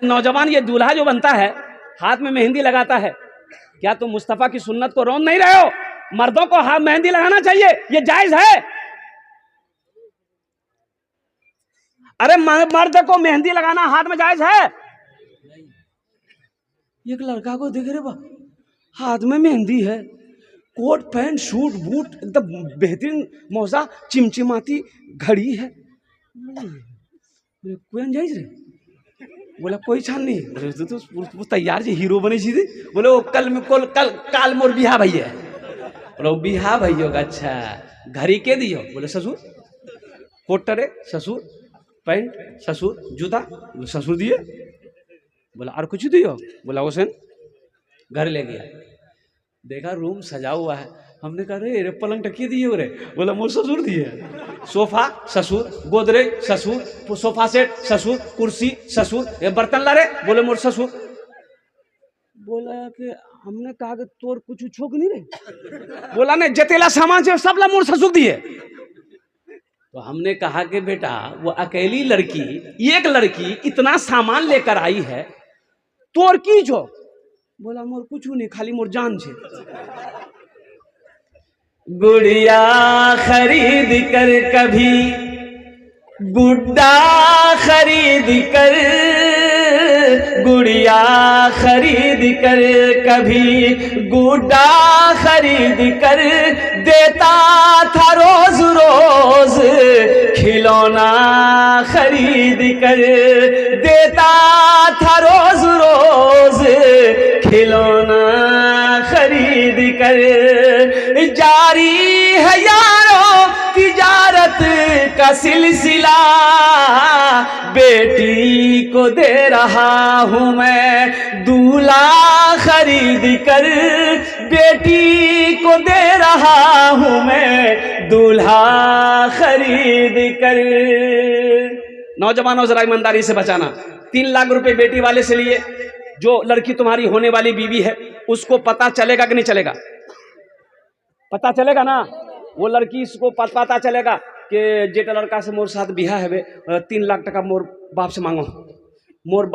नौजवान ये दूल्हा जो बनता है हाथ में मेहंदी लगाता है, क्या तुम मुस्तफा की सुन्नत को रोन नहीं रहे हो? मर्दों को हाथ मेहंदी लगाना चाहिए, ये जायज है। अरे मर्द को मेहंदी लगाना हाथ में जायज है? एक लड़का को देख रहे बा हाथ में मेहंदी है, कोट पैंट सूट बूट एकदम बेहतरीन मौजा, चिमचिमाती घड़ी है, कोई जायज रे? बोला कोई छान नहीं। बोले तो तैयार जी हीरो बने सीधे। बोले वो काल मोर बिहा भैया। बोले बिहा भैया का अच्छा घड़ी के दियो? बोले ससुर कोट टरे ससुर, पैंट ससुर, जूता बोले ससुर दिए। बोला और कुछ दियो? बोला हुसैन घर ले गया, देखा रूम सजा हुआ है। हमने कहा रे पलंग टकिए दिए रे? बोला मोर ससुर दिए। सोफा ससुर, गोदरेज ससुर, सोफा सेट ससुर, कुर्सी ससुर, ये बर्तन ला रे? बोले मोर ससुर। बोला कि हमने कहा कि तोर कुछ छोक नहीं रे? बोला नहीं जतेला सामान से सब ला मोर ससुर दिए। तो हमने कहा कि बेटा वो अकेली लड़की, एक लड़की इतना सामान लेकर आई है, तोर की जो? बोला मोर कुछ नहीं, खाली मोर जान छे। गुड़िया खरीद कर कभी गुड्डा खरीद कर, गुड़िया खरीद कर कभी गुड्डा खरीद कर, देता था रोज रोज खिलौना खरीद कर, देता था रोज रोज खिलौना खरीद कर। जारी है यारों तिजारत का सिलसिला, बेटी को दे रहा हूँ मैं दूल्हा खरीद कर, बेटी को दे रहा हूँ मैं दूल्हा खरीद कर। नौजवानों जरा ईमानदारी से बचाना। 3 लाख रुपए बेटी वाले से लिए, जो लड़की तुम्हारी होने वाली बीवी है उसको पता चलेगा कि नहीं चलेगा? पता चलेगा ना। वो लड़की इसको पता चलेगा कि जेटा लड़का से मोर साथ बिहा है 3 लाख टका मोर बाप से मांगो, मोर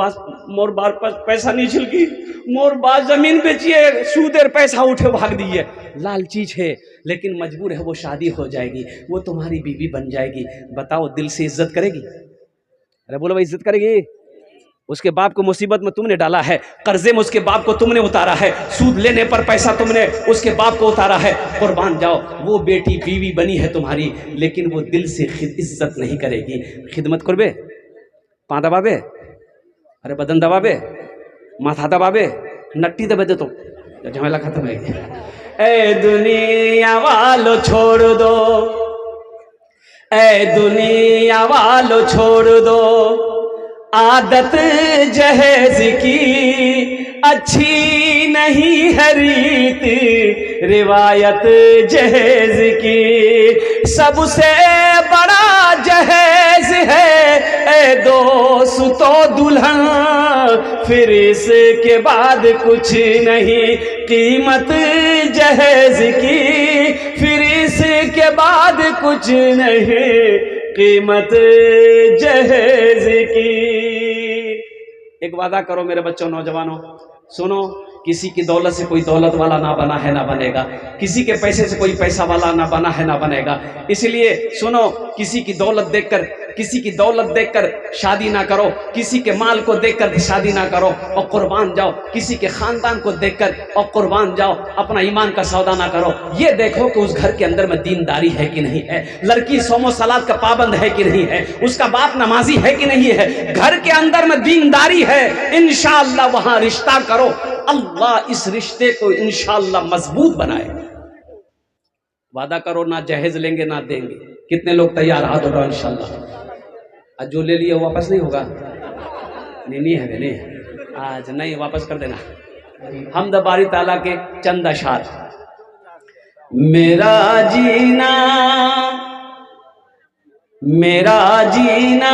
बाप पैसा नहीं छिलकी, मोर बाप जमीन बेचिए सूदेर पैसा उठे भाग दिए। लालची है लेकिन मजबूर है, वो शादी हो जाएगी, वो तुम्हारी बीवी बन जाएगी। बताओ दिल से इज्जत करेगी? अरे बोलो भाई इज्जत करेगी? उसके बाप को मुसीबत में तुमने डाला है, कर्जे में उसके बाप को तुमने उतारा है, सूद लेने पर पैसा तुमने उसके बाप को उतारा है। कुर्बान जाओ, वो बेटी बीवी बनी है तुम्हारी, लेकिन वो दिल से इज्जत नहीं करेगी। खिदमत करबे, पाँ दबाबे, अरे बदन दबाबे, माथा दबाबे, नट्टी दबे दे तो झमेला खत्म है। ए दुनिया वालों छोड़ दो, ए दुनिया वालों छोड़ दो, आदत जहेज की अच्छी नहीं है रीत, रिवायत जहेज की सबसे बड़ा जहेज है ए दोस्तों दुल्हन, फिर इसके बाद कुछ नहीं कीमत जहेज की, फिर इसके बाद कुछ नहीं कीमत जहेज की। एक वादा करो मेरे बच्चों, नौजवानों सुनो, किसी की दौलत से कोई दौलत वाला ना बना है ना बनेगा, किसी के पैसे से कोई पैसा वाला ना बना है ना बनेगा। इसलिए सुनो, किसी की दौलत देखकर शादी ना करो, किसी के माल को देखकर शादी ना करो और कुर्बान जाओ, किसी के खानदान को देखकर और कुर्बान जाओ, अपना ईमान का सौदा ना करो। ये देखो कि उस घर के अंदर में दीनदारी है कि नहीं है, लड़की सोमो सलात का पाबंद है कि नहीं है, उसका बाप नमाजी है कि नहीं है। घर के अंदर में दीनदारी है, इंशाअल्लाह वहां रिश्ता करो, अल्लाह इस रिश्ते को इंशाअल्लाह मजबूत बनाए। वादा करो ना जहेज लेंगे ना देंगे। कितने लोग तैयार? हाथ उठाओ इंशाअल्लाह। आज जो ले लिए वापस नहीं होगा? नहीं है, नहीं है, आज नहीं, वापस कर देना। हमद बारी ताला के चंद अशार। मेरा जीना मेरा जीना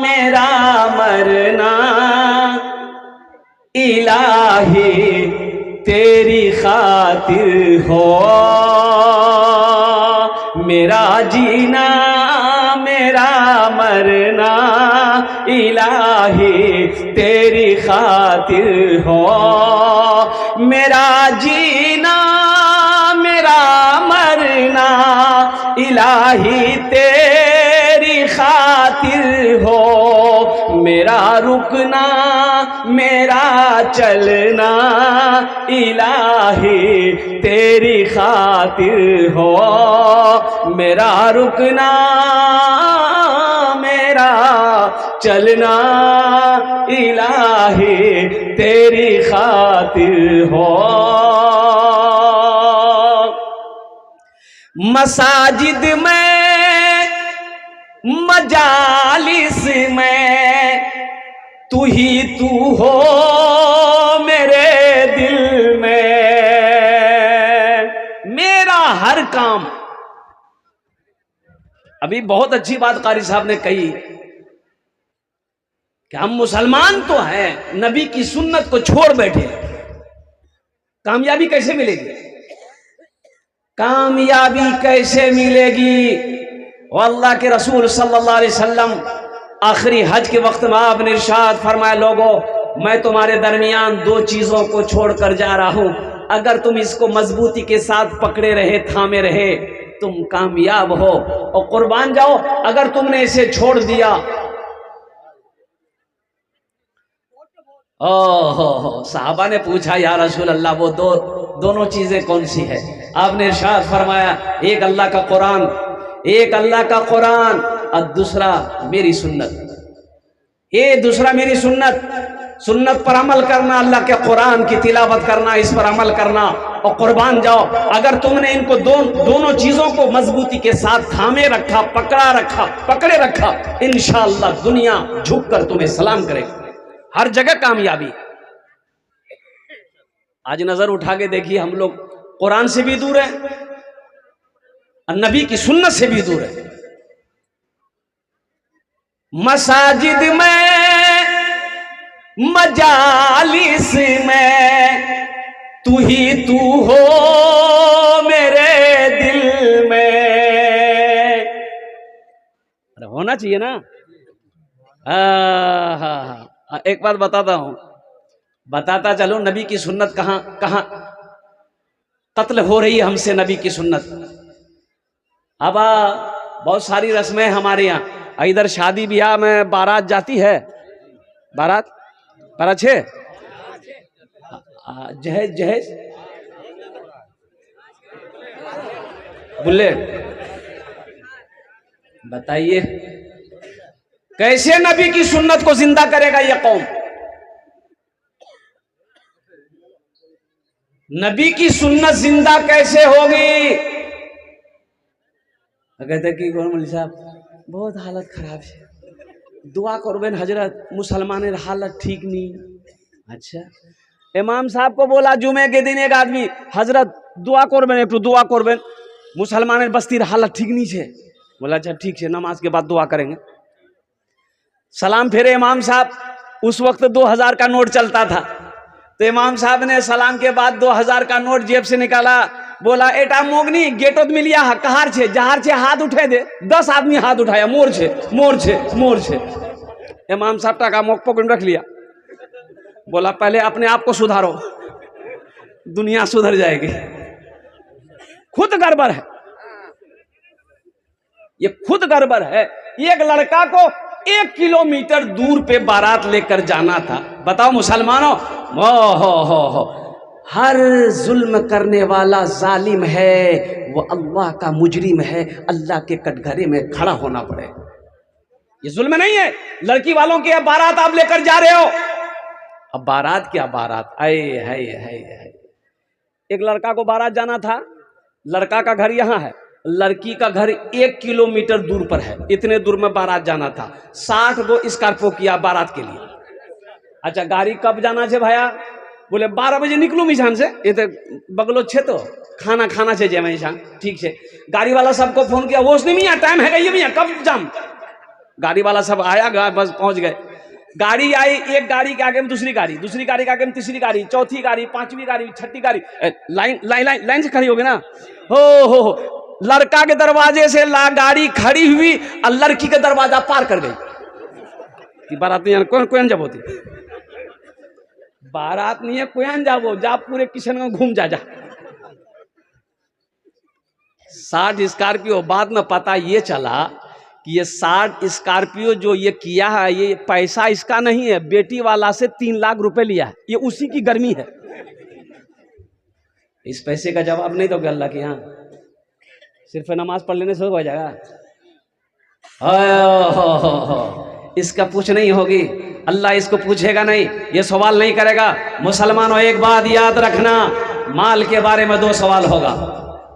मेरा मरना इलाही तेरी खातिर हो, मेरा जीना मेरा मरना इलाही तेरी खातिर हो, मेरा जीना मेरा मरना इलाही तेरी खातिर हो, मेरा रुकना मेरा चलना इलाही तेरी खातिर हो, मेरा रुकना मेरा चलना इलाही तेरी खातिर हो। मसाजिद में मजालिस में तू ही तू हो मेरे दिल में, मेरा हर काम। अभी बहुत अच्छी बात कारी साहब ने कही कि हम मुसलमान तो हैं, नबी की सुन्नत को छोड़ बैठे, कामयाबी कैसे मिलेगी? कामयाबी कैसे मिलेगी? और अल्लाह के रसूल सल्लल्लाहु अलैहि वसल्लम आखिरी हज के वक्त में आपने इरशाद फरमाया, लोगों मैं तुम्हारे दरमियान दो चीजों को छोड़कर जा रहा हूं, अगर तुम इसको मजबूती के साथ पकड़े रहे, थामे रहे, तुम कामयाब हो और कुर्बान जाओ। अगर तुमने इसे छोड़ दिया, ओहो साहबा ने पूछा या रसूल अल्लाह वो दोनों चीजें कौन सी है? आपने इरशाद फरमाया, एक अल्लाह का कुरान, एक अल्लाह का कुरान और दूसरा मेरी सुन्नत। ये दूसरा मेरी सुन्नत, सुन्नत पर अमल करना, अल्लाह के कुरान की तिलावत करना, इस पर अमल करना और कुर्बान जाओ। अगर तुमने इनको दोनों चीजों को मजबूती के साथ थामे रखा, पकड़े रखा, इंशाअल्लाह दुनिया झुककर तुम्हें सलाम करेगी, हर जगह कामयाबी। आज नजर उठा के देखिए, हम लोग कुरान से भी दूर है और नबी की सुन्नत से भी दूर है। मसाजिद में मजालिस में तू ही तू हो मेरे दिल में। अरे होना चाहिए ना। हाँ, एक बात बताता चलो, नबी की सुन्नत कहां कहां कत्ल हो रही है हमसे, नबी की सुन्नत। अब बहुत सारी रस्में हमारे यहाँ, इधर शादी ब्याह में बारात जाती है, बारात 6 जहेज बुल्ले, बताइए कैसे नबी की सुन्नत को जिंदा करेगा यह कौम? नबी की सुन्नत जिंदा कैसे होगी? कहते कि मौलवी साहब बहुत हालत खराब है, दुआ करबेन हजरत, मुसलमानेर हालत ठीक नहीं। अच्छा, इमाम साहब को बोला जुमे के दिन एक आदमी, हजरत दुआ करबेन, एक दुआ करबेन, मुसलमानेर बस्तीर हालत ठीक नहीं है। बोला अच्छा ठीक है, नमाज के बाद दुआ करेंगे। सलाम फेरे इमाम साहब, उस वक्त 2000 का नोट चलता था, तो इमाम साहब ने सलाम के बाद 2000 का नोट जेब से निकाला, बोला एटा मोगनी गेटोत मिलिया कहार छे, जहार छे हाथ उठे दे। 10 आदमी हाथ उठाया, मोर छे। इमाम साहब टाका मोक पकड़ रख लिया, बोला पहले अपने आप को सुधारो, दुनिया सुधर जाएगी। खुद गड़बड़ है, ये खुद गड़बड़ है। एक लड़का को 1 किलोमीटर दूर पे बारात लेकर जाना था। बताओ मुसलमानों, हो हर जुल्म करने वाला जालिम है, वो अल्लाह का मुजरिम है, अल्लाह के कटघरे में खड़ा होना पड़े। ये जुल्म नहीं है। लड़की वालों की बारात आप लेकर जा रहे हो, अब बारात क्या बारात, आए है। एक लड़का को बारात जाना था, लड़का का घर यहाँ है, लड़की का घर 1 किलोमीटर दूर पर है। इतने दूर में बारात जाना था, 60 गो स्कॉर्पियो किया बारात के लिए। अच्छा गाड़ी कब जाना है भैया? बोले 12 बजे निकलू मिशान से, ये तो बगलो छे, तो खाना से जे मिशान, ठीक है। गाड़ी वाला सबको फोन किया, वो उसने मियाँ टाइम है ये मियाँ कब जाम? गाड़ी वाला सब आया, बस पहुंच गए। गाड़ी आई, एक गाड़ी के आगे में दूसरी गाड़ी के आगे में तीसरी गाड़ी, चौथी गाड़ी, 5वीं गाड़ी, 6ठी गाड़ी, लाइन से खड़ी हो गई ना। हो लड़का के दरवाजे से गाड़ी खड़ी हुई और लड़की का दरवाजा पार कर गई। कि बारात नहीं कोयन जब होती बारात नहीं है कोयन जाबो जा पूरे किशनगंज घूम जा 60 स्कॉर्पियो। बाद में पता ये चला कि ये 60 स्कॉर्पियो जो ये किया है ये पैसा इसका नहीं है, बेटी वाला से 3 लाख रुपए लिया है, ये उसी की गर्मी है। इस पैसे का जवाब नहीं दोगे अल्लाह के यहाँ, सिर्फ नमाज पढ़ लेने से हो जाएगा। इसका पूछ नहीं होगी, अल्लाह इसको पूछेगा नहीं, ये सवाल नहीं करेगा। मुसलमानों एक बात याद रखना, माल के बारे में 2 सवाल होगा,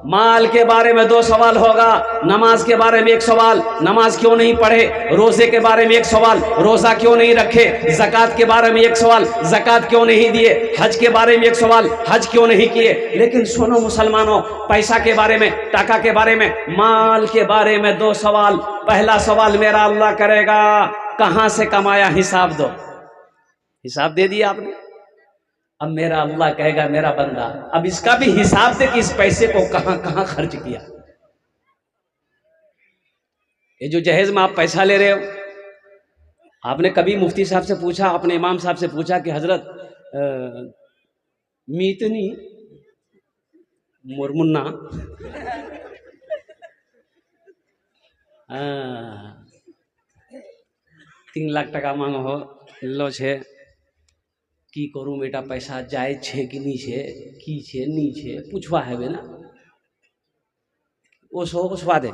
माल के बारे में 2 सवाल होगा, नमाज के बारे में 1 सवाल, नमाज क्यों नहीं पढ़े, रोजे के बारे में 1 सवाल, रोजा क्यों नहीं रखे, ज़कात के बारे में 1 सवाल, ज़कात क्यों नहीं दिए, हज के बारे में 1 सवाल, हज क्यों नहीं किए। लेकिन सुनो मुसलमानों, पैसा के बारे में, टाका के बारे में, माल के बारे में 2 सवाल। पहला सवाल मेरा अल्लाह करेगा, कहां से कमाया, हिसाब दो। हिसाब दे दिया आपने, अब मेरा अल्लाह कहेगा मेरा बंदा अब इसका भी हिसाब दे कि इस पैसे को कहां कहां खर्च किया। ये जो जहेज में आप पैसा ले रहे हो, आपने कभी मुफ्ती साहब से पूछा, अपने इमाम साहब से पूछा कि हजरत मीतनी मुरमुन्ना 3 लाख टका मांगो हो लो छे की करूँ बेटा, पैसा जाए छे कि नहीं छे, की छे नहीं छे पूछवा है ना, वो सो पूछवा दे।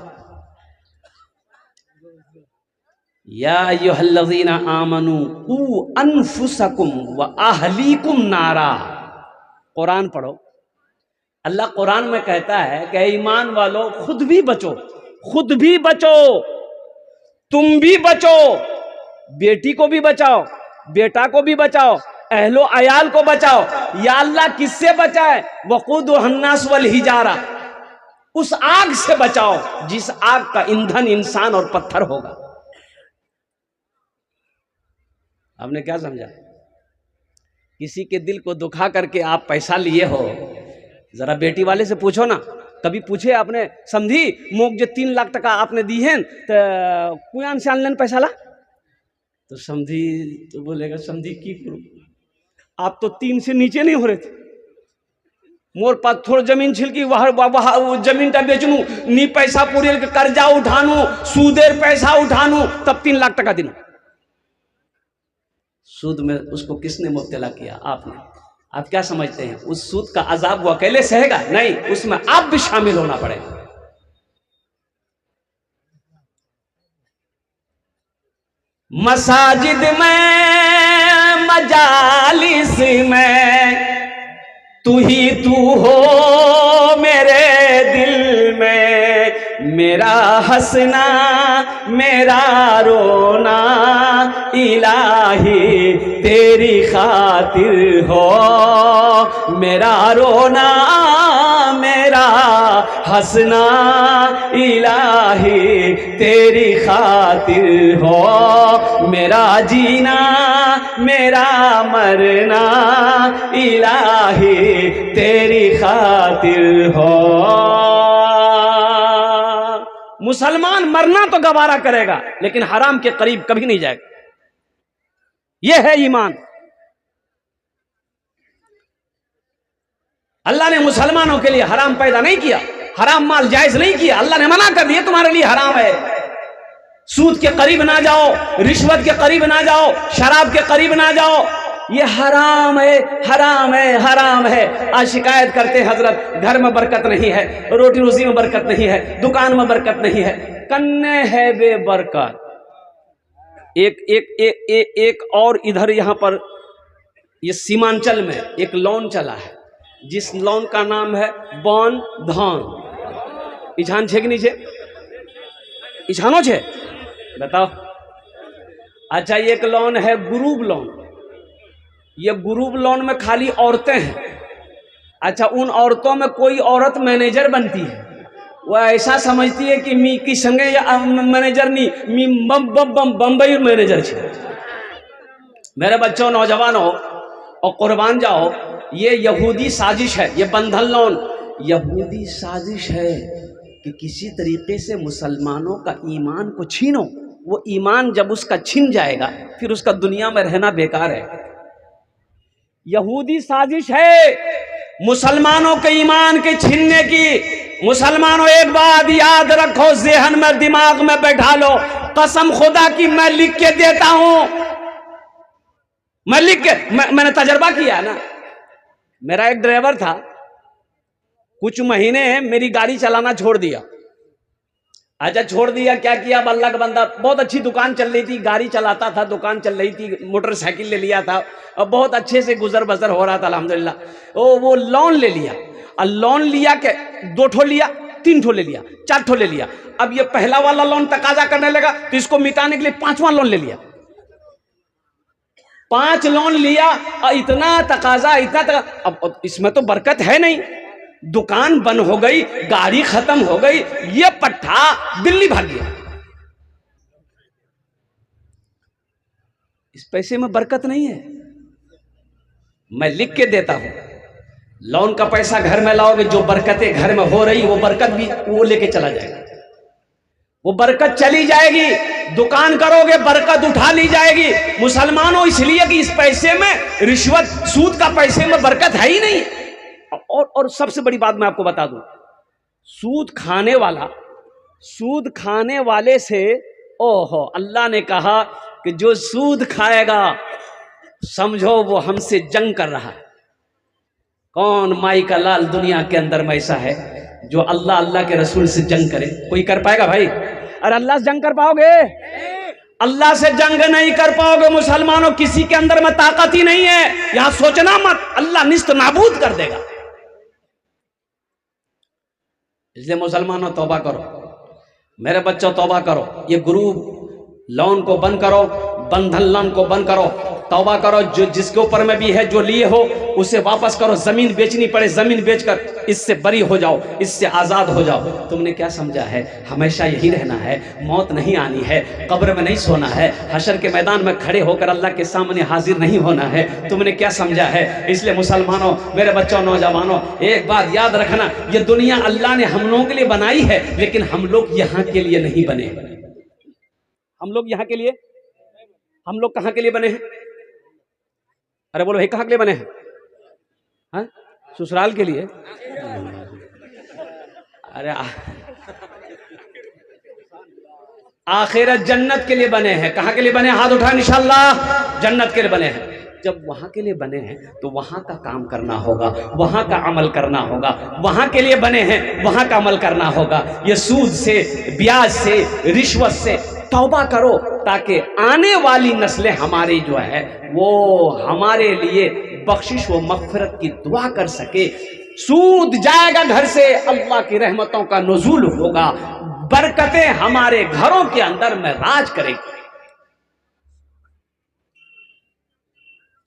या अय्युहल्लज़ीना आमनू कू अनफुसकुम व अहलीकुम नारा। कुरान पढ़ो, अल्लाह कुरान में कहता है कि ईमान वालों खुद भी बचो, खुद भी बचो, तुम भी बचो, बेटी को भी बचाओ, बेटा को भी बचाओ, अहलो अयाल को बचाओ। या अल्लाह किससे बचाए, वक़ूदुहन्नास वल हिजारा, उस आग से बचाओ जिस आग का ईंधन इंसान और पत्थर होगा। आपने क्या समझा, किसी के दिल को दुखा करके आप पैसा लिए हो, जरा बेटी वाले से पूछो ना, कभी पूछे आपने समझी मोक जो 3 लाख टका आपने दी है तो कुयान से ऑनलाइन पैसा ला, तो समझी तो बोलेगा समझी की करूं, आप तो 3 से नीचे नहीं हो रहे थे, मोर पास थोड़ा जमीन छिलकी वह जमीन टा बेचनू नी पैसा पूरे कर्जा उठानू सूदेर पैसा उठानू तब 3 लाख टका दिन। सूद में उसको किसने मुब्तला किया, आपने। आप क्या समझते हैं उस सूद का अजाब वो अकेले सहेगा? नहीं, उसमें आप भी शामिल होना पड़ेगा। मसाजिद में मजालिस में तू ही तू हो मेरे दिल में, मेरा हंसना मेरा रोना इलाही तेरी खातिर हो, मेरा रोना मेरा हंसना इलाही तेरी खातिर हो, मेरा जीना मेरा मरना इलाही तेरी खातिर हो। मुसलमान मरना तो गवारा करेगा लेकिन हराम के करीब कभी नहीं जाएगा, यह है ईमान। अल्लाह ने मुसलमानों के लिए हराम पैदा नहीं किया, हराम माल जायज नहीं किया, अल्लाह ने मना कर दिया तुम्हारे लिए हराम है। सूद के करीब ना जाओ, रिश्वत के करीब ना जाओ, शराब के करीब ना जाओ, ये हराम है, हराम है, हराम है। आज शिकायत करते हैं हजरत घर में बरकत नहीं है, रोटी रोजी में बरकत नहीं है, दुकान में बरकत नहीं है, कन्ने है बेबरकत। एक और इधर यहाँ पर ये सीमांचल में एक लोन चला है जिस लोन का नाम है बन धन। इछान छे कि नहीं छे? इछानो छे बताओ। अच्छा, एक लोन है ग्रुप लोन, ये ग्रुप लोन में खाली औरतें हैं। अच्छा, उन औरतों में कोई औरत मैनेजर बनती है, वह ऐसा समझती है कि मी की संगे या मैनेजर नहीं, मी बम्बई मैनेजर छे। मेरे बच्चों, नौजवानों और कुर्बान जाओ, ये यहूदी साजिश है, ये बंधन लोन यहूदी साजिश है कि किसी तरीके से मुसलमानों का ईमान को छीनो, वो ईमान जब उसका छिन जाएगा फिर उसका दुनिया में रहना बेकार है। यहूदी साजिश है मुसलमानों के ईमान के छीनने की। मुसलमानों एक बात याद रखो, ज़हन में दिमाग में बैठा लो, कसम खुदा की मैं लिख के देता हूं, मैं लिख के मैंने तजर्बा किया ना। मेरा एक ड्राइवर था, कुछ महीने मेरी गाड़ी चलाना छोड़ दिया। अच्छा छोड़ दिया, क्या किया, अब अल्लाह का बंदा, बहुत अच्छी दुकान चल रही थी, गाड़ी चलाता था, दुकान चल रही थी, मोटरसाइकिल ले लिया था, अब बहुत अच्छे से गुजर बसर हो रहा था अल्हम्दुलिल्लाह। वो लोन ले लिया, और लोन लिया के 2 ठो लिया, 3 ठो ले लिया, 4 ठो ले लिया। अब ये पहला वाला लोन तकाजा करने लगा तो इसको मिटाने के लिए 5वां लोन ले लिया। 5 लोन लिया और इतना तकाजा, अब इसमें तो बरकत है नहीं। दुकान बंद हो गई, गाड़ी खत्म हो गई, ये पट्टा दिल्ली भाग गया। इस पैसे में बरकत नहीं है, मैं लिख के देता हूं। लोन का पैसा घर में लाओगे, जो बरकतें घर में हो रही वो बरकत भी वो लेके चला जाएगा, वो बरकत चली जाएगी। दुकान करोगे बरकत उठा ली जाएगी। मुसलमानों इसलिए कि इस पैसे में रिश्वत सूद का पैसे में बरकत है ही नहीं। और सबसे बड़ी बात मैं आपको बता दूं, सूद खाने वाले से, ओहो, अल्लाह ने कहा कि जो सूद खाएगा समझो वो हमसे जंग कर रहा है। कौन माई का लाल दुनिया के अंदर में ऐसा है जो अल्लाह के रसूल से जंग करे? कोई कर पाएगा भाई? अरे अल्लाह से जंग कर पाओगे? अल्लाह से जंग नहीं कर पाओगे। मुसलमानों किसी के अंदर में ताकत ही नहीं है, यहां सोचना मत, अल्लाह निस्त नाबूद कर देगा। इसलिए मुसलमानों तौबा करो, मेरे बच्चों तौबा करो, ये ग्रुप लोन को बंद करो, बंधन लोन को बंद करो, तौबा करो। जो जिसके ऊपर में भी है, जो लिए हो उसे वापस करो। जमीन बेचनी पड़े जमीन बेचकर इससे बरी हो जाओ, इससे आजाद हो जाओ। तुमने क्या समझा है? हमेशा यही रहना है, मौत नहीं आनी है, कब्र में नहीं सोना है, हशर के मैदान में खड़े होकर अल्लाह के सामने हाजिर नहीं होना है। तुमने क्या समझा है? इसलिए मुसलमानों, मेरे बच्चों, नौजवानों, एक बात याद रखना, ये दुनिया अल्लाह ने हम लोगों के लिए बनाई है, लेकिन हम लोग यहाँ के लिए नहीं बने। हम लोग यहाँ के लिए, हम लोग कहाँ के लिए बने हैं? अरे बोलो, कहाँ के लिए बने हैं? हाँ, ससुराल के लिए? अरे आखिरत जन्नत के लिए बने हैं। कहाँ के लिए बने हैं? हाथ उठाएं, इंशाअल्लाह जन्नत के लिए बने हैं। जब वहां के लिए बने हैं तो वहां का काम करना होगा, वहां का अमल करना होगा। वहां के लिए बने हैं, वहां का अमल करना होगा। ये सूद से, ब्याज से, रिश्वत से तौबा करो, ताकि आने वाली नस्लें हमारी जो है वो हमारे लिए बख्शिश व मग़फ़िरत की दुआ कर सके। सूद जाएगा घर से, अल्लाह की रहमतों का नुज़ूल होगा, बरकतें हमारे घरों के अंदर में राज करेगी।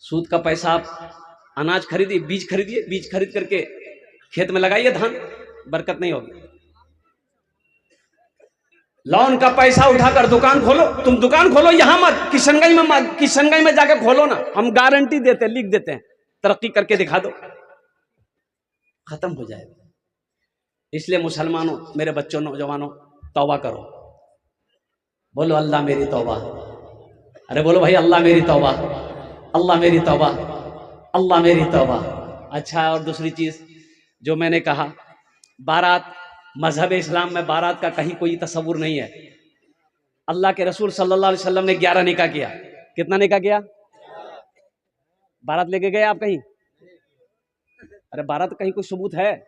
सूद का पैसा आप अनाज खरीदिए, बीज खरीदिए, बीज खरीद करके खेत में लगाइए धान, बरकत नहीं होगी। लोन का पैसा उठाकर दुकान खोलो, तुम दुकान खोलो, यहां मत, किशनगंज में जाके खोलो ना, हम गारंटी देते हैं, लिख देते हैं, तरक्की करके दिखा दो, खत्म हो जाएगा। इसलिए मुसलमानों, मेरे बच्चों, नौजवानों, तौबा करो। बोलो अल्लाह मेरी तौबा। अरे बोलो भाई, अल्लाह मेरी तौबा, अल्लाह मेरी तौबा, अल्लाह मेरी तौबा। अच्छा, और दूसरी चीज जो मैंने कहा, बारात, मजहब इस्लाम में बारात का कहीं कोई तस्वुर नहीं है। अल्लाह के रसूल सल्लल्लाहु अलैहि वसल्लम ने 11 निकाह किया। कितना निकाह किया? बारात लेके गए आप कहीं? अरे बारात कहीं कोई सबूत है?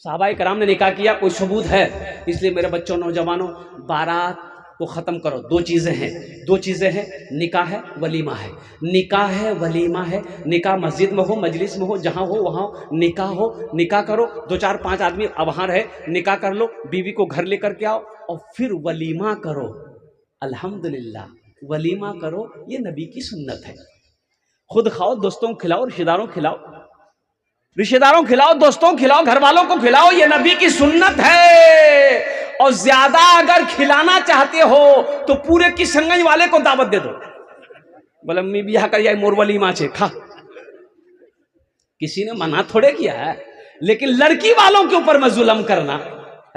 सहाबाए कराम ने निकाह किया, कोई सबूत है? इसलिए मेरे बच्चों, नौजवानों, बारात को ख़त्म करो। दो चीज़ें हैं, निकाह है, वलीमा है। निकाह है, वलीमा है। निकाह मस्जिद में हो, मजलिस में हो, जहाँ हो वहाँ निकाह हो, निकाह करो, 2 4 5 आदमी अब वहाँ रहे, निकाह कर लो, बीवी को घर लेकर के आओ और फिर वलीमा करो। अल्हम्दुलिल्लाह, वलीमा करो, ये नबी की सुन्नत है। खुद खाओ, दोस्तों को खिलाओ, रिश्तेदारों खिलाओ, दोस्तों को खिलाओ, घर वालों को खिलाओ, ये नबी की सुन्नत है। और ज्यादा अगर खिलाना चाहते हो तो पूरे किशनगंज वाले को दावत दे दो, बोले मी बियाह कर मोर वलीमा छे खा। किसी ने मना थोड़े किया है, लेकिन लड़की वालों के ऊपर में जुल्म करना,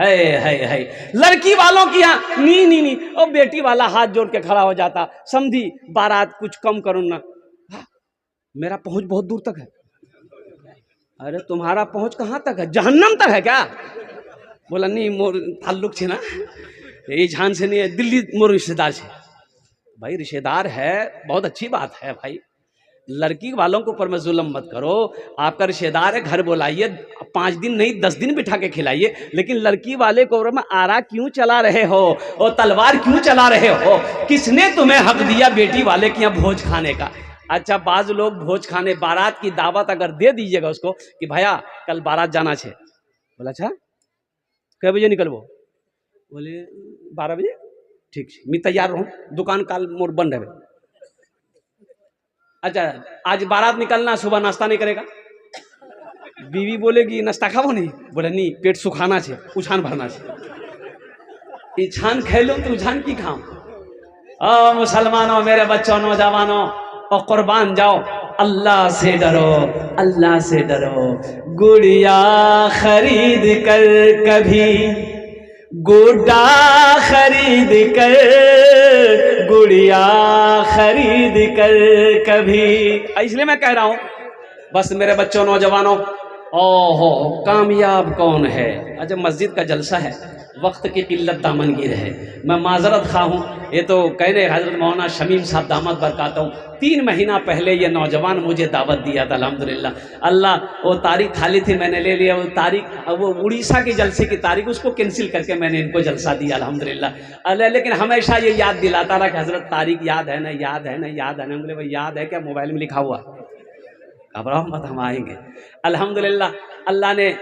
है लड़की वालों की यहाँ नी नी नी और बेटी वाला हाथ जोड़ के खड़ा हो जाता, समझी बारात कुछ कम करो ना। मेरा पहुंच बहुत दूर तक है। अरे तुम्हारा पहुंच कहाँ तक है, जहन्नम तक है क्या? बोला नहीं मोर ताल्लुक छे ना ये झान से नहीं है, दिल्ली मोर रिश्तेदार छे। भाई रिश्तेदार है बहुत अच्छी बात है भाई, लड़की वालों के ऊपर में जुल्म मत करो। आपका रिश्तेदार है, घर बुलाइए, 5 दिन नहीं 10 दिन बिठा के खिलाइए, लेकिन लड़की वाले को ऊपर में आरा क्यों चला रहे हो और तलवार क्यों चला रहे हो? किसने तुम्हें हक दिया बेटी वाले के यहाँ भोज खाने का? अच्छा बाज लोग भोज खाने बारात की दावत अगर दे दीजिएगा उसको कि भैया कल बारात जाना छे, बोला अच्छा कै बजे निकलबो? बोले 12 बजे। ठीक है मैं तैयार रहूँ, दुकान काल मोर बंद है। अच्छा आज बारात निकलना, सुबह नाश्ता नहीं करेगा? बीवी बोलेगी नाश्ता खाओ नहीं? बोले नहीं पेट सुखाना छे, उछान भरना छे। इछान खेलो तो उछान की खाओ? ओ मुसलमानों मेरे बच्चों नौजवानों और कुर्बान जाओ, अल्लाह से डरो, अल्लाह से डरो। गुड़िया खरीद कर कभी गुड्डा खरीद कर, गुड़िया खरीद कर कभी। इसलिए मैं कह रहा हूं बस मेरे बच्चों नौजवानों, ओहो कामयाब कौन है? अच्छा मस्जिद का जलसा है, वक्त की किल्लत दामनगीर है, मैं माजरत खा हूँ। ये तो कहने हजरत मौलाना शमीम साहब दामद बरकाता हूँ, 3 महीना पहले ये नौजवान मुझे दावत दिया था अल्हम्दुलिल्लाह। अल्लाह वो तारीख खाली थी मैंने ले लिया, वो तारीख वो उड़ीसा की जलसे की तारीख उसको कैंसिल करके मैंने इनको जलसा दिया अल्हम्दुलिल्लाह। लेकिन हमेशा ये याद दिलाता रहा कि हजरत तारीख याद है ना, याद है ना, याद है ना। बोले भाई याद है क्या? मोबाइल में लिखा हुआ। घबराओ मत हम आएंगे अल्हम्दुलिल्लाह। अल्लाह ने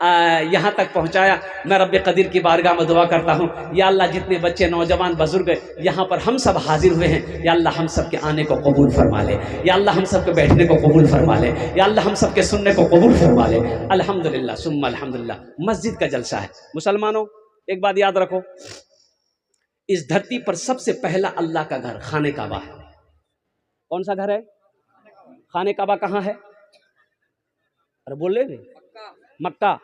यहाँ तक पहुँचाया। मैं रब्बे कदीर की बारगाह में दुआ करता हूँ, या अल्लाह जितने बच्चे नौजवान बुजुर्ग यहाँ पर हम सब हाजिर हुए हैं, या अल्लाह हम सब के आने को कबूल फरमा ले, या अल्लाह हम सब के बैठने को कबूल फरमा ले, या अल्लाह हम सब के सुनने को कबूल फरमा ले। अल्हम्दुलिल्लाह सुम्मा अल्हम्दुलिल्लाह। मस्जिद का जलसा है। मुसलमानों एक बात याद रखो, इस धरती पर सबसे पहला अल्लाह का घर खाने काबा है। कौन सा घर है? खाने काबा कहाँ है? अरे बोल रहे मक्का।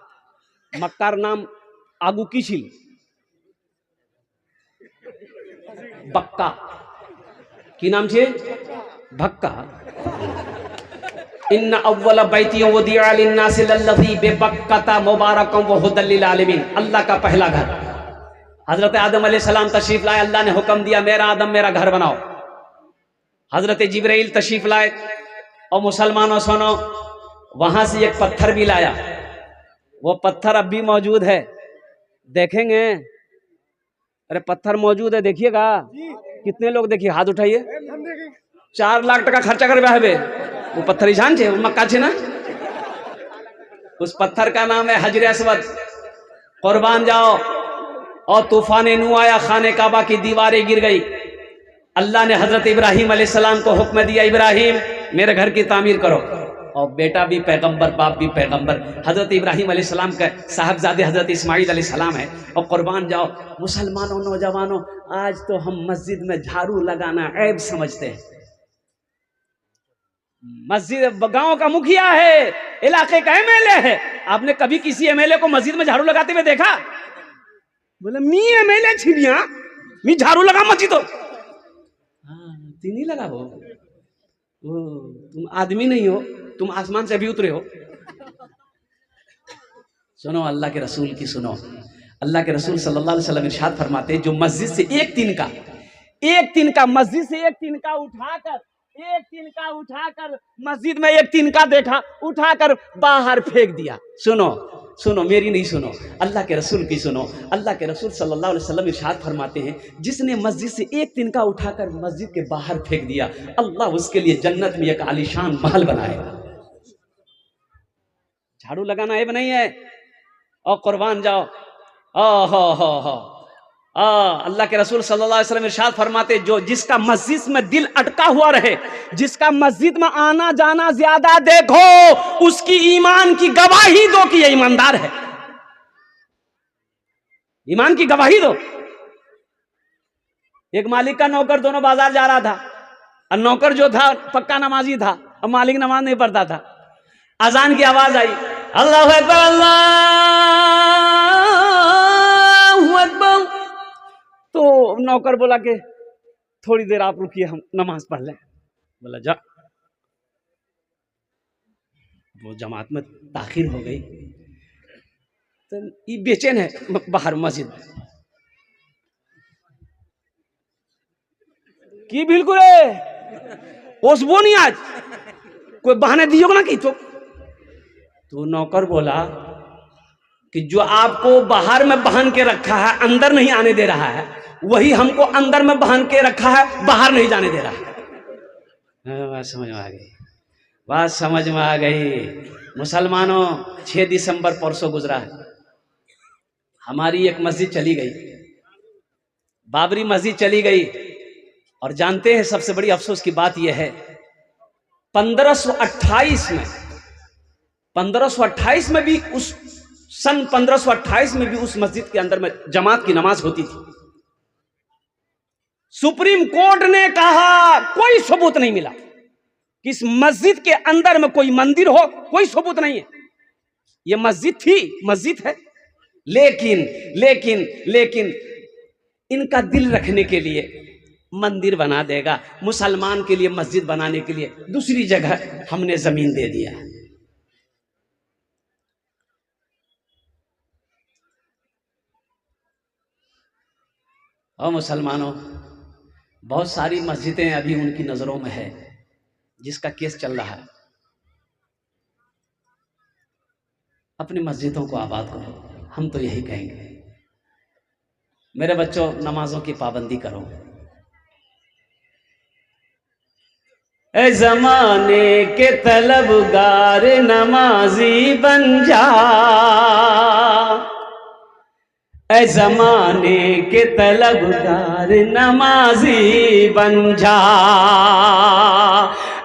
मक्कार नाम आगू की छिल बक्का की नाम छे भक्का। इन्ना अव्वल बैतियों वदिया लिन्नास लल्लज़ी बेबक्कता मुबारकम व हुदल लिल आलमीन। अल्लाह का पहला घर। हजरत आदम अलैहिस्सलाम तशरीफ लाए, अल्लाह ने हुक्म दिया मेरा आदम मेरा घर बनाओ। हजरत जिब्राइल तशरीफ लाए और मुसलमानों सुनो, वहां से एक पत्थर भी लाया, वो पत्थर अब भी मौजूद है, देखेंगे? अरे पत्थर मौजूद है, देखिएगा। कितने लोग देखिए, हाथ उठाइए। 4 लाख टका खर्चा कर बे वो पत्थर ही छे मक्का छे ना। उस पत्थर का नाम है हजर अस्वद। कुर्बान जाओ। और तूफान नू आया, खाने काबा की दीवारें गिर गई। अल्लाह ने हजरत इब्राहिम अलैहिस्सलाम को हुक्म दिया, इब्राहिम मेरे घर की तामीर करो। और बेटा भी पैगंबर, बाप भी पैगंबर। हजरत इब्राहिम अलैहिस्सलाम का साहबजादे हजरत इस्माइल अलैहिस्सलाम है। और कुर्बान जाओ मुसलमानों नौजवानों, आज तो हम मस्जिद में झाड़ू लगाना ऐब समझते हैं। मस्जिद गांव का मुखिया है, इलाके का एमएलए है, आपने कभी किसी एमएलए को मस्जिद में झाड़ू लगाते हुए देखा? बोले मी एमएलए छिड़िया मी झाड़ू लगा मस्जिद हो। नहीं लगा वो तुम आदमी नहीं हो, तुम आसमान से भी उतरे हो। सुनो अल्लाह के रसूल की सुनो। अल्लाह के रसूल सल्लल्लाहु अलैहि वसल्लम इरशाद फरमाते हैं, जो मस्जिद से एक तिनका मस्जिद से एक तिनका उठाकर मस्जिद में एक तिनका देखा, उठाकर बाहर फेंक दिया। सुनो मेरी नहीं सुनो, अल्लाह के रसूल की सुनो। अल्लाह के रसूल सल्लल्लाहु अलैहि वसल्लम इरशाद फरमाते हैं, जिसने मस्जिद से एक तिनका उठाकर मस्जिद के बाहर फेंक दिया, अल्लाह उसके लिए जन्नत में एक आलीशान महल बनाएगा। झाड़ू लगाना है नहीं है। और कुर्बान जाओ। अल्लाह के रसूल सल्लल्लाहु अलैहि वसल्लम इरशाद फरमाते, जो जिसका मस्जिद में दिल अटका हुआ रहे, जिसका मस्जिद में आना जाना ज्यादा देखो, उसकी ईमान की गवाही दो कि ये ईमानदार है। ईमान की गवाही दो। एक मालिक का नौकर दोनों बाजार जा रहा था, और नौकर जो था पक्का नमाजी था, और मालिक नमाज नहीं पढ़ता था। अजान की आवाज आई, अल्लाहु अकबर अल्लाह नौकर बोला कि थोड़ी देर आप रुकिए, हम नमाज पढ़ लें। बोला जा। वो जमात में दाखिल हो गई तो ये बेचैन है बाहर मस्जिद की, बिल्कुल है ओसबो नहीं, आज कोई बहाने दियो ना की। तो नौकर बोला कि जो आपको बाहर में बांध के रखा है, अंदर नहीं आने दे रहा है, वही हमको अंदर में बांध के रखा है, बाहर नहीं जाने दे रहा है। बात समझ में आ गई, बात समझ में आ गई। मुसलमानों, 6 दिसंबर परसों गुजरा है, हमारी एक मस्जिद चली गई, बाबरी मस्जिद चली गई। और जानते हैं सबसे बड़ी अफसोस की बात यह है, 1528 में भी उस सन 1528 में भी उस मस्जिद के अंदर में जमात की नमाज होती थी। सुप्रीम कोर्ट ने कहा, कोई सबूत नहीं मिला कि इस मस्जिद के अंदर में कोई मंदिर हो, कोई सबूत नहीं है। यह मस्जिद थी, मस्जिद है, लेकिन इनका दिल रखने के लिए मंदिर बना देगा, मुसलमान के लिए मस्जिद बनाने के लिए दूसरी जगह हमने जमीन दे दिया। और मुसलमानों, बहुत सारी मस्जिदें अभी उनकी नजरों में है, जिसका केस चल रहा है। अपनी मस्जिदों को आबाद करो, हम तो यही कहेंगे। मेरे बच्चों, नमाजों की पाबंदी करो। ए ज़माने के तलबगार नमाजी बन जा, ए ज़माने के तलबगार नमाजी बन जा,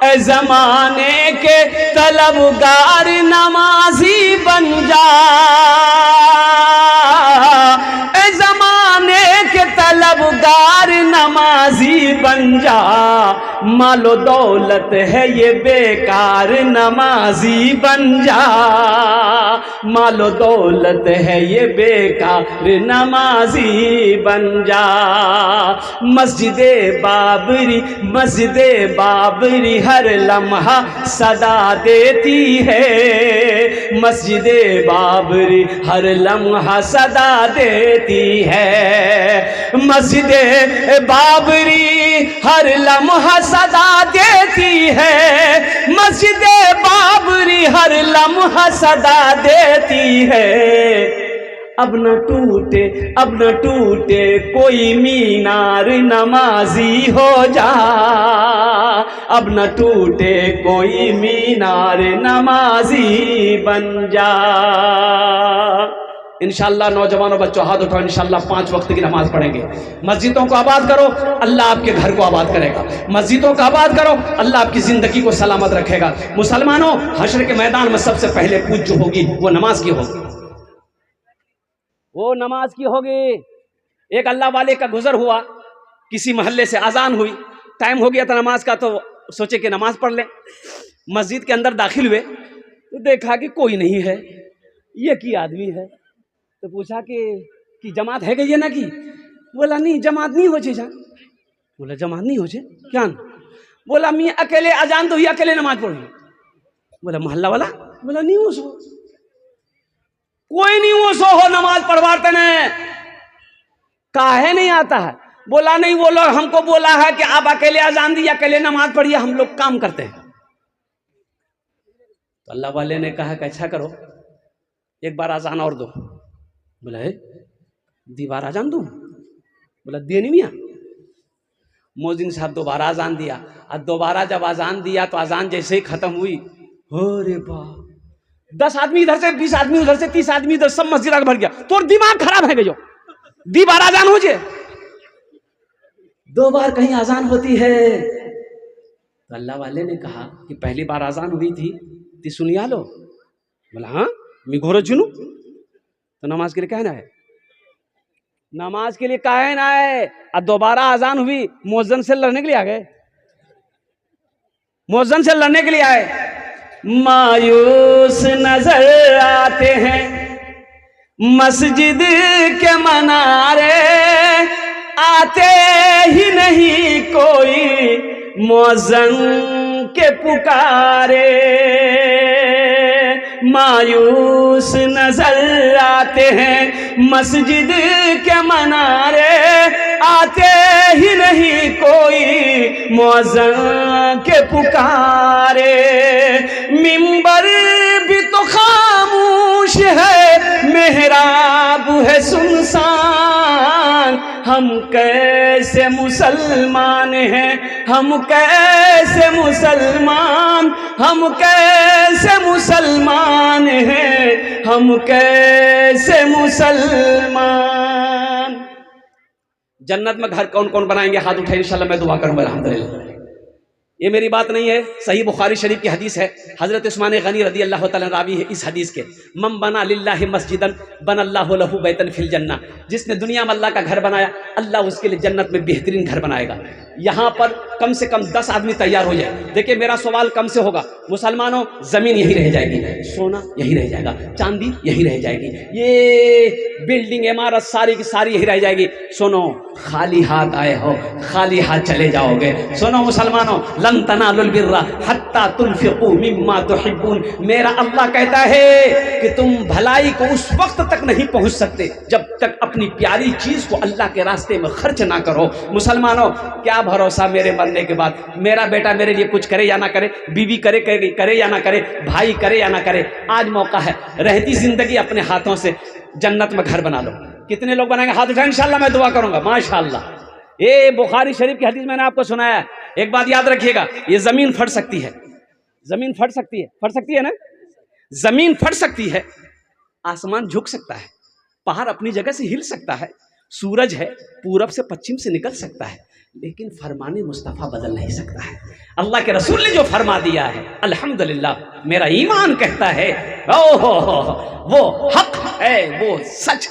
ए ज़माने के तलबगार नमाजी बन जा, ए ज़माने के तलबगार नमाजी बन जा। मालो दौलत है ये बेकार, नमाजी बन जा, मालो दौलत है ये बेकार, नमाजी बन जा। मस्जिदे बाबरी हर लम्हा सदा देती है, मस्जिदे बाबरी हर लम्हा सदा देती है, मस्जिदे बाबरी हर लम्हा सदा देती है, मस्जिदे बाबरी हर लम्हा सदा देती है। अब न टूटे कोई मीनार, नमाजी हो जा, अब न टूटे कोई मीनार, नमाजी बन जा। इंशाअल्लाह नौजवानों, बच्चों हाथ उठाओ, इंशाअल्लाह 5 वक्त की नमाज पढ़ेंगे। मस्जिदों को आबाद करो, अल्लाह आपके घर को आबाद करेगा। मस्जिदों को आबाद करो, अल्लाह आपकी जिंदगी को सलामत रखेगा। मुसलमानों, हश्र के मैदान में सबसे पहले पूज जो होगी वो नमाज की होगी, वो नमाज की होगी। एक अल्लाह वाले का गुजर हुआ, किसी मोहल्ले से अजान हुई, टाइम हो गया था नमाज का, तो सोचे कि नमाज पढ़ लें। मस्जिद के अंदर दाखिल हुए तो देखा कि कोई नहीं है, ये की आदमी है। तो पूछा कि जमात है गई है ना की? बोला नहीं, जमात नहीं हो जा। बोला जमात नहीं हो जे क्या? बोला मैं अकेले अजान तो ही अकेले नमाज पढ़ू। बोला मोहल्ला वाला? बोला नहीं हो सो, कोई नहीं हो सो हो नमाज पढ़वाते ने, काहे नहीं आता है? बोला नहीं, वो लोग हमको बोला है कि आप अकेले अजान दी, अकेले नमाज पढ़िए, हम लोग काम करते हैं। तो अल्लाह वाले ने कहा कि अच्छा करो, एक बार अजान और दो। बोला है दीवार अजान दूं? बोला दे नहीं मियां। मोहजिन साहब दोबारा अजान दिया, और दोबारा जब अजान दिया तो अजान जैसे ही खत्म हुई, अरे बाप, 10 आदमी इधर से, 20 आदमी उधर से, 30 आदमी इधर, सब मस्जिद आगे भर गया। तो दिमाग खराब है गयो, दीवार अजान हो जे, 2 बार कहीं अजान होती है। तो अल्लाह वाले ने कहा कि पहली बार अजान हुई थी ती सुनिया लो। बोला हाँ मैं घोरो चुनू, तो नमाज के लिए कहना है, नमाज के लिए काहे ना है। और दोबारा अजान हुई, मुअज्जिन से लड़ने के लिए आ गए, मुअज्जिन से लड़ने के लिए आए। मायूस नजर आते हैं मस्जिद के मनारे, आते ही नहीं कोई मौज़न के पुकारे, मायूस नजर आते हैं मस्जिद के मनारे, आते ही नहीं कोई मौज़न के पुकारे। मिंबर भी तो खामोश है, मेहराब है सुनसान, हम कैसे मुसलमान हैं, हम कैसे मुसलमान, हम कैसे मुसलमान हैं, हम कैसे मुसलमान। जन्नत में घर कौन कौन बनाएंगे? हाथ उठाए, इंशाल्लाह मैं दुआ करूंगा अल्हम्दुलिल्लाह। ये मेरी बात नहीं है, सही बुखारी शरीफ की हदीस है। हज़रत उस्मान गनी रदी अल्लाह तआला रावी है इस हदीस के। मम बना लिल्लाहि मस्जिदन बनल्लाहु लहू बैतन फिल जन्ना, जिसने दुनिया में अल्लाह का घर बनाया, अल्लाह उसके लिए जन्नत में बेहतरीन घर बनाएगा। यहाँ पर कम से कम 10 आदमी तैयार हो जाए। देखिए मेरा सवाल कम से होगा, मुसलमानों ज़मीन यही रह जाएगी, सोना यही रह जाएगा, चांदी यही रह जाएगी, ये बिल्डिंग इमारत सारी की सारी यही रह जाएगी। सुनो, खाली हाथ आए हो, खाली हाथ चले जाओगे। सुनो मुसलमानों, लन तनालुल बिर्रा हत्ता तुनफिकू मिम्मा तुहिब्बून। मेरा अल्लाह कहता है कि तुम भलाई को उस वक्त तक नहीं पहुंच सकते जब तक अपनी प्यारी चीज को अल्लाह के रास्ते में खर्च ना करो। मुसलमानों, क्या भरोसा मेरे मरने के बाद मेरा बेटा मेरे लिए कुछ करे या ना करे, बीवी करे या ना करे, भाई करे या ना करे। आज मौका है, रहती जिंदगी अपने हाथों से जन्नत में घर बना लो। कितने लोग बनाएंगे? हाथ उठाएं, इंशाल्लाह मैं दुआ करूंगा। माशाल्लाह, ये बुखारी शरीफ की हदीस मैंने आपको सुनाया। एक बात याद रखिएगा, ये जमीन फट सकती है, जमीन फट सकती है ना, जमीन फट सकती है, आसमान झुक सकता है, पहाड़ अपनी जगह से हिल सकता है, सूरज है पूरब से पश्चिम से निकल सकता है, लेकिन फरमाने मुस्तफ़ा बदल नहीं सकता है। अल्लाह के रसूल ने जो फरमा दिया है, अल्हम्दुलिल्लाह मेरा ईमान कहता है ओहो वो हक है, वो सच।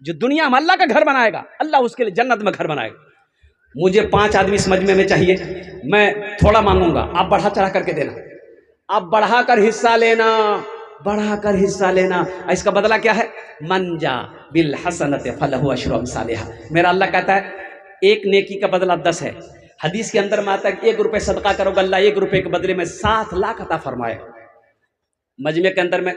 जो दुनिया में अल्लाह का घर बनाएगा, अल्लाह उसके लिए जन्नत में घर बनाएगा। मुझे 5 आदमी इस मजमे में चाहिए, मैं थोड़ा मांगूंगा, आप बढ़ा चढ़ा करके देना, आप बढ़ाकर हिस्सा लेना, बढ़ाकर हिस्सा लेना। इसका बदला क्या है? मंजा बिल हसनत फलहु अशरु अमसालिहा। मेरा अल्लाह कहता है एक नेकी का बदला 10 है। हदीस के अंदर में आता है 1 रुपये सदका करोगे, अल्लाह 1 रुपये के बदले में 7 लाख अता फरमाएगा। मजमे के अंदर में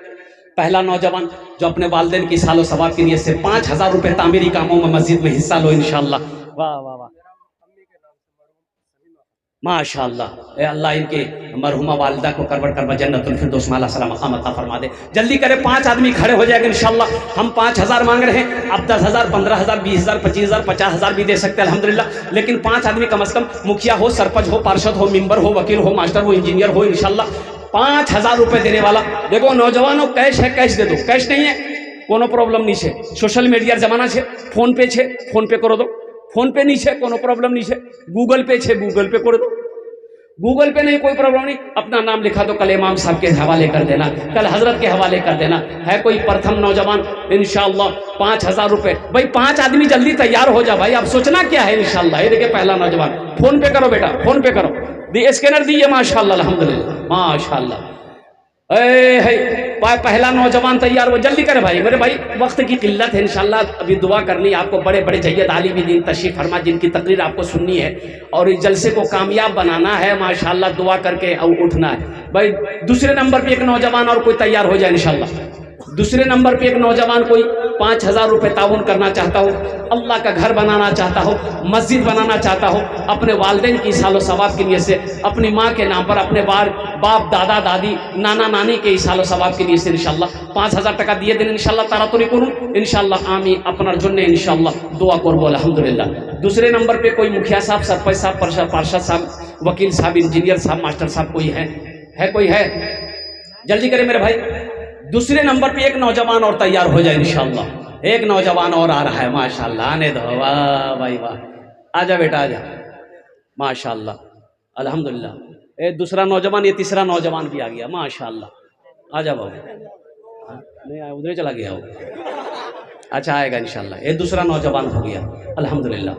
पहला नौजवान जो अपने वालिदैन की सालो सवाब की नियत से 5000 रुपये तामीरी कामों में मस्जिद में हिस्सा लो इंशाअल्लाह। वाह वाह वाह, माशाअल्लाह। अल्लाह इनके मरहुमा वालिदा को करवट करवा जन्नतुल फिरदौस में सलाम मकाम अता फरमा दे। जल्दी करें, 5 आदमी खड़े हो जाएंगे इंशाअल्लाह। हम 5000 मांग रहे हैं, आप 10,000, 15,000, 20,000, 25,000, 50,000 भी दे सकते हैं अल्हम्दुलिल्लाह। लेकिन 5 आदमी कम से कम, मुखिया हो, सरपंच हो, पार्षद हो, मेंबर हो, वकील हो, मास्टर हो, इंजीनियर हो, इंशाअल्लाह 5000 रुपये देने वाला। देखो नौजवानों, कैश है कैश दे दो, कैश नहीं है कोनो प्रॉब्लम नहीं है, सोशल मीडिया जमाना है, फोन पे छे फोन पे करो दो, फोन पे नहीं है कोनो प्रॉब्लम नहीं है, गूगल पे छे गूगल पे कर दो, गूगल पे नहीं कोई प्रॉब्लम नहीं, अपना नाम लिखा दो, कल इमाम साहब के हवाले कर देना, कल हजरत के हवाले कर देना। है कोई प्रथम नौजवान, इंशाअल्लाह 5000 रुपये। भाई 5 आदमी जल्दी तैयार हो जा भाई, आप सोचना क्या है इंशाअल्लाह। ये देखिए पहला नौजवान, फोन पे करो बेटा, फोन पे करो, दी स्कैनर दिए, माशाअल्लाह अल्हम्दुलिल्लाह माशाअल्लाह। पहला नौजवान तैयार हो, जल्दी करे भाई, मेरे भाई वक्त की किल्लत है इंशाल्लाह। अभी दुआ करनी आपको, बड़े बड़े जय्यद आलिम दीन तशरीफ फरमा जिनकी तकरीर आपको सुननी है और इस जलसे को कामयाब बनाना है माशाल्लाह, दुआ करके और उठना है भाई। दूसरे नंबर पे एक नौजवान और कोई तैयार हो जाए इंशाल्लाह। दूसरे नंबर पे एक नौजवान कोई 5000 रुपये ताउन करना चाहता हो, अल्लाह का घर बनाना चाहता हो, मस्जिद बनाना चाहता हो, अपने वालिदैन की सालो सवाब की नियत से, अपनी माँ के नाम पर, अपने बाप दादा दादी नाना नानी के सालो सवाब की नियत से इंशाल्लाह 5000 टाका दिए दिन इंशाल्लाह तारातुरी करूँ इंशाल्लाह। आमी अपना जुन्ने इंशाल्लाह दुआ करबो अल्हम्दुलिल्लाह। दूसरे नंबर पे कोई मुखिया साहब, सरपंच साहब, पार्षद साहब, वकील साहब, इंजीनियर साहब, मास्टर साहब कोई है कोई है? जल्दी करें मेरे भाई। दूसरे नंबर पे एक नौजवान और तैयार हो जाए इंशाअल्लाह। एक नौजवान और आ रहा है माशाअल्लाह, आने दो, वाह भाई वाह, आजा बेटा आजा, माशाअल्लाह अल्हम्दुलिल्लाह। ये दूसरा नौजवान, ये तीसरा नौजवान भी आ गया माशाअल्लाह। आजा बाबू, नहीं आया, उधर चला गया वो, अच्छा आएगा इंशाअल्लाह। ये दूसरा नौजवान हो गया अल्हम्दुलिल्लाह।